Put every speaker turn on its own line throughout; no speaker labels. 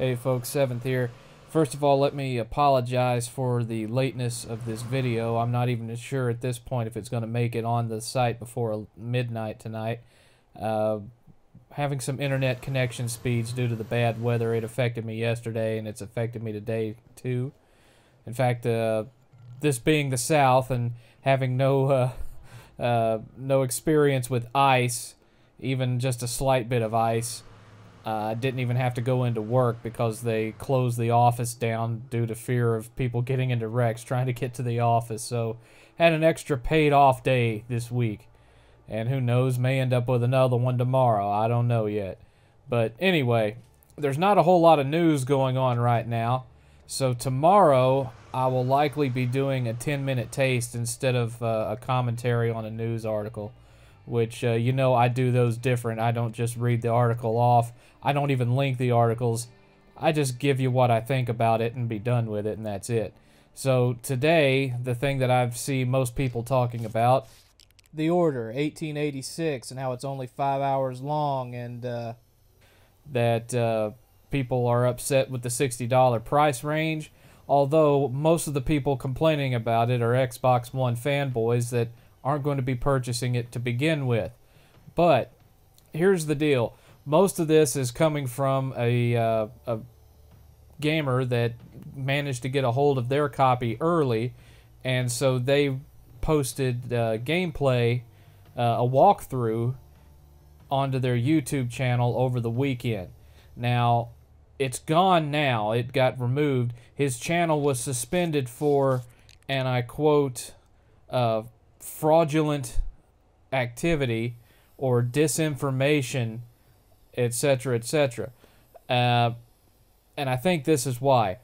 Hey folks, 7th here. First of all, let me apologize for the lateness of this video. I'm not even sure at this point if it's going to make it on the site before midnight tonight. Having some internet connection speeds due to the bad weather. It affected me yesterday and it's affected me today too. In fact, this being the South and having no experience with ice, even just a slight bit of ice, I didn't even have to go into work because they closed the office down due to fear of people getting into wrecks trying to get to the office. So had an extra paid off day this week. And who knows, may end up with another one tomorrow. I don't know yet. But anyway, there's not a whole lot of news going on right now. So tomorrow I will likely be doing a 10-minute taste instead of a commentary on a news article. Which, you know, I do those different. I don't just read the article off. I don't even link the articles. I just give you what I think about it and be done with it, and that's it. So today, the thing that I've seen most people talking about, the Order, 1886, and how it's only 5 hours long, and that people are upset with the $60 price range. Although most of the people complaining about it are Xbox One fanboys that aren't going to be purchasing it to begin with. But here's the deal. Most of this is coming from a gamer that managed to get a hold of their copy early, and so they posted gameplay, a walkthrough, onto their YouTube channel over the weekend. Now, it's gone now. It got removed. His channel was suspended for, and I quote, fraudulent activity or disinformation, etc., etc. And I think this is why.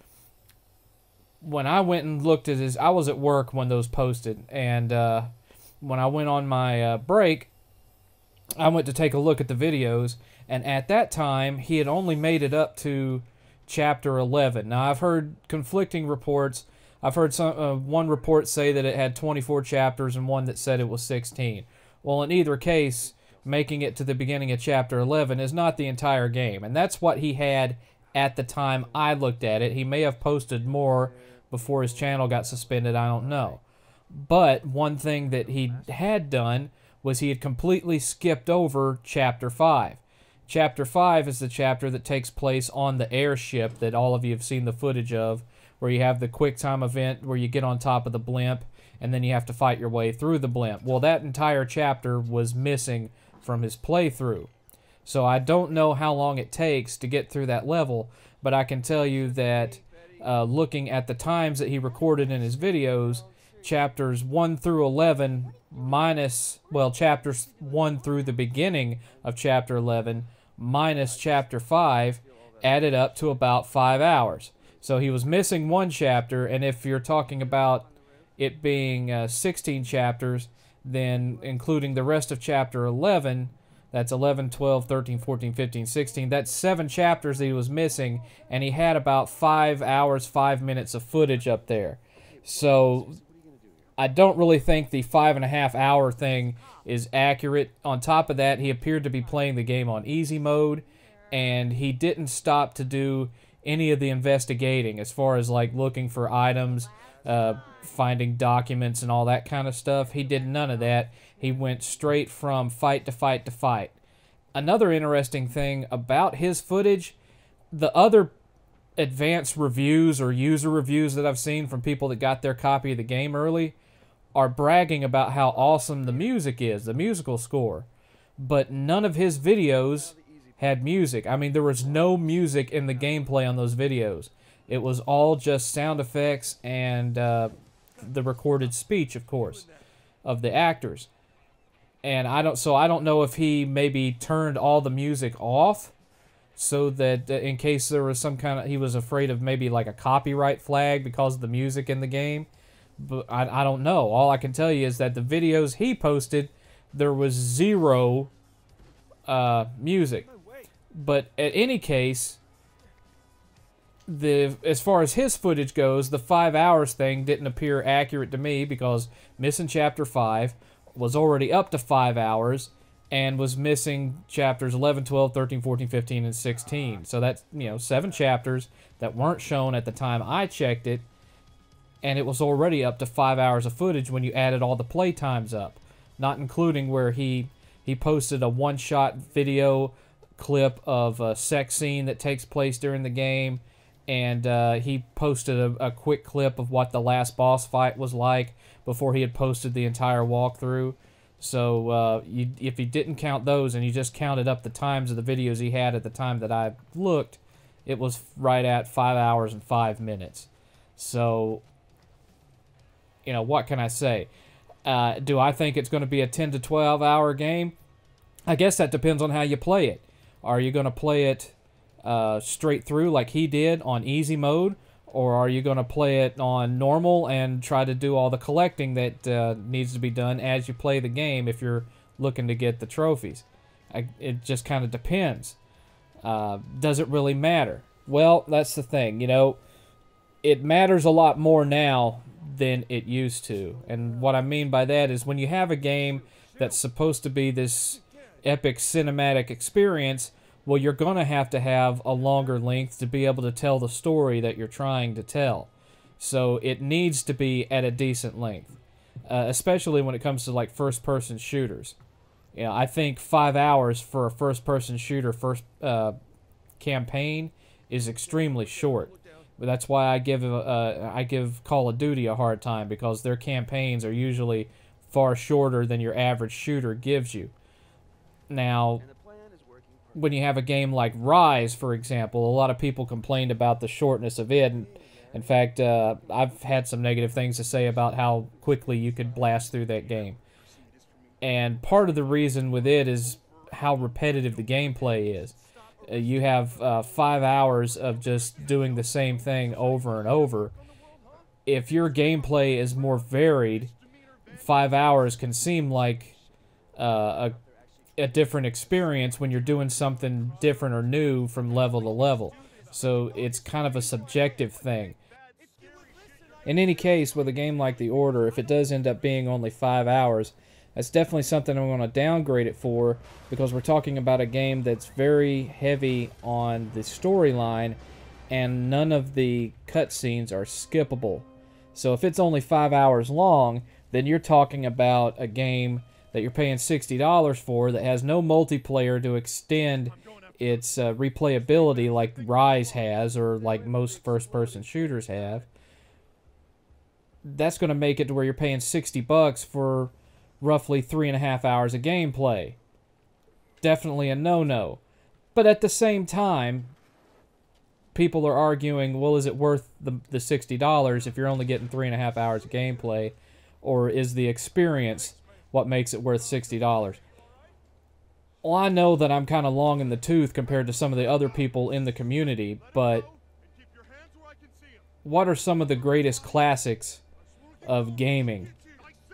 When I went and looked at his, I was at work when those posted, and when I went on my break, I went to take a look at the videos, and at that time, he had only made it up to chapter 11. Now, I've heard conflicting reports. I've heard one report say that it had 24 chapters and one that said it was 16. Well, in either case, making it to the beginning of chapter 11 is not the entire game. And that's what he had at the time I looked at it. He may have posted more before his channel got suspended, I don't know. But one thing that he had done was he had completely skipped over chapter 5. Chapter 5 is the chapter that takes place on the airship that all of you have seen the footage of, where you have the quick time event where you get on top of the blimp and then you have to fight your way through the blimp. Well, that entire chapter was missing from his playthrough. So I don't know how long it takes to get through that level, but I can tell you that looking at the times that he recorded in his videos, chapters 1 through 11 minus, well, chapters 1 through the beginning of chapter 11 minus chapter 5 added up to about 5 hours. So he was missing one chapter, and if you're talking about it being 16 chapters, then including the rest of chapter 11, that's 11, 12, 13, 14, 15, 16, that's 7 chapters that he was missing, and he had about 5 hours, 5 minutes of footage up there. So I don't really think the 5.5 hour thing is accurate. On top of that, he appeared to be playing the game on easy mode, and he didn't stop to do any of the investigating as far as like looking for items, finding documents and all that kind of stuff. He did none of that. He went straight from fight to fight to fight. Another interesting thing about his footage, the other advanced reviews or user reviews that I've seen from people that got their copy of the game early are bragging about how awesome the music is, the musical score. But none of his videos had music. I mean, there was no music in the gameplay on those videos. It was all just sound effects and the recorded speech, of course, of the actors. And I don't know if he maybe turned all the music off so that in case there was some kind of, he was afraid of maybe like a copyright flag because of the music in the game. But I don't know. All I can tell you is that the videos he posted, there was zero music. But at any case, as far as his footage goes, the 5 hours thing didn't appear accurate to me because missing chapter 5 was already up to 5 hours, and was missing chapters 11, 12, 13, 14, 15, and 16. So that's, 7 chapters that weren't shown at the time I checked it, and it was already up to 5 hours of footage when you added all the play times up, not including where he posted a one-shot video clip of a sex scene that takes place during the game, and he posted a quick clip of what the last boss fight was like before he had posted the entire walkthrough. So if you didn't count those and you just counted up the times of the videos he had at the time that I looked, it was right at 5 hours and 5 minutes. So, what can I say? Do I think it's going to be a 10 to 12 hour game? I guess that depends on how you play it. Are you going to play it straight through like he did on easy mode? Or are you going to play it on normal and try to do all the collecting that needs to be done as you play the game if you're looking to get the trophies? It just kind of depends. Does it really matter? Well, that's the thing. It matters a lot more now than it used to. And what I mean by that is when you have a game that's supposed to be this epic cinematic experience, well, you're going to have a longer length to be able to tell the story that you're trying to tell. So it needs to be at a decent length, especially when it comes to like first-person shooters. I think 5 hours for a first-person shooter campaign is extremely short. But that's why I give Call of Duty a hard time, because their campaigns are usually far shorter than your average shooter gives you. Now, when you have a game like Rise, for example, a lot of people complained about the shortness of it. And in fact, I've had some negative things to say about how quickly you could blast through that game. And part of the reason with it is how repetitive the gameplay is. You have 5 hours of just doing the same thing over and over. If your gameplay is more varied, 5 hours can seem like a different experience when you're doing something different or new from level to level. So it's kind of a subjective thing. In any case, with a game like The Order, if it does end up being only 5 hours, that's definitely something I'm going to downgrade it for, because we're talking about a game that's very heavy on the storyline, and none of the cutscenes are skippable. So if it's only 5 hours long, then you're talking about a game that you're paying $60 for that has no multiplayer to extend its replayability like Rise has, or like most first-person shooters have. That's going to make it to where you're paying $60 for roughly 3.5 hours of gameplay. Definitely a no-no. But at the same time, people are arguing, well, is it worth the $60 if you're only getting 3.5 hours of gameplay? Or is the experience what makes it worth $60? Well, I know that I'm kind of long in the tooth compared to some of the other people in the community, but what are some of the greatest classics of gaming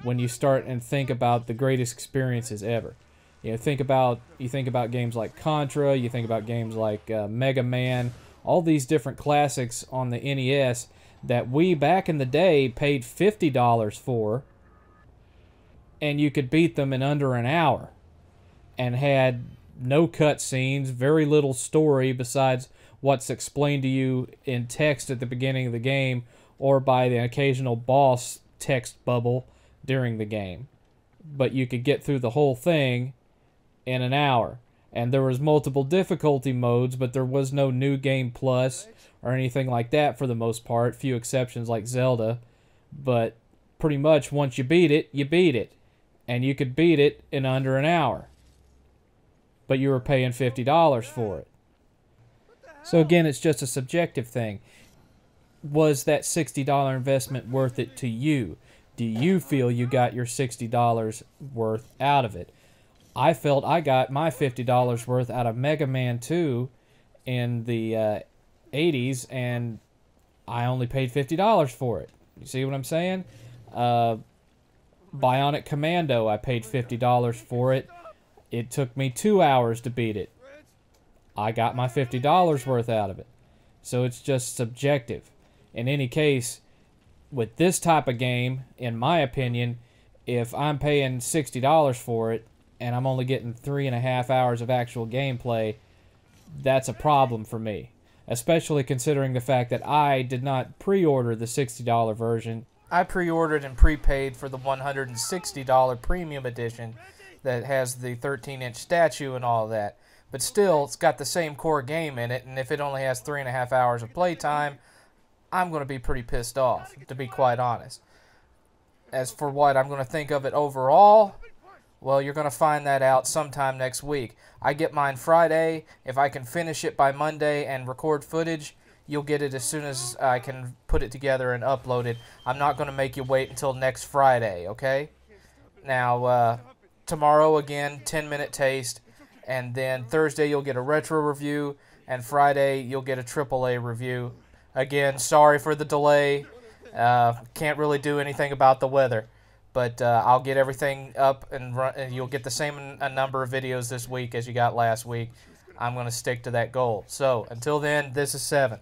when you start and think about the greatest experiences ever? You think about games like Contra, you think about games like Mega Man, all these different classics on the NES that we back in the day paid $50 for, and you could beat them in under an hour, and had no cutscenes, very little story besides what's explained to you in text at the beginning of the game, or by the occasional boss text bubble during the game. But you could get through the whole thing in an hour. And there was multiple difficulty modes, but there was no New Game Plus or anything like that for the most part. Few exceptions like Zelda. But pretty much once you beat it, you beat it. And you could beat it in under an hour. But you were paying $50 for it. So again, it's just a subjective thing. Was that $60 investment worth it to you? Do you feel you got your $60 worth out of it? I felt I got my $50 worth out of Mega Man 2 in the 80s, and I only paid $50 for it. You see what I'm saying? Bionic Commando, I paid $50 for it. It took me 2 hours to beat it. I got my $50 worth out of it. So it's just subjective. In any case, with this type of game, in my opinion, if I'm paying $60 for it, and I'm only getting 3.5 hours of actual gameplay, that's a problem for me. Especially considering the fact that I did not pre-order the $60 version. I pre-ordered and prepaid for the $160 premium edition that has the 13-inch statue and all that. But still, it's got the same core game in it, and if it only has 3.5 hours of playtime, I'm going to be pretty pissed off, to be quite honest. As for what I'm going to think of it overall, well, you're going to find that out sometime next week. I get mine Friday. If I can finish it by Monday and record footage, you'll get it as soon as I can put it together and upload it. I'm not going to make you wait until next Friday, okay? Now, tomorrow again, 10-minute taste, and then Thursday you'll get a retro review, and Friday you'll get a AAA review. Again, sorry for the delay. Can't really do anything about the weather. But I'll get everything up and run, and you'll get the same number of videos this week as you got last week. I'm going to stick to that goal. So, until then, this is 7th.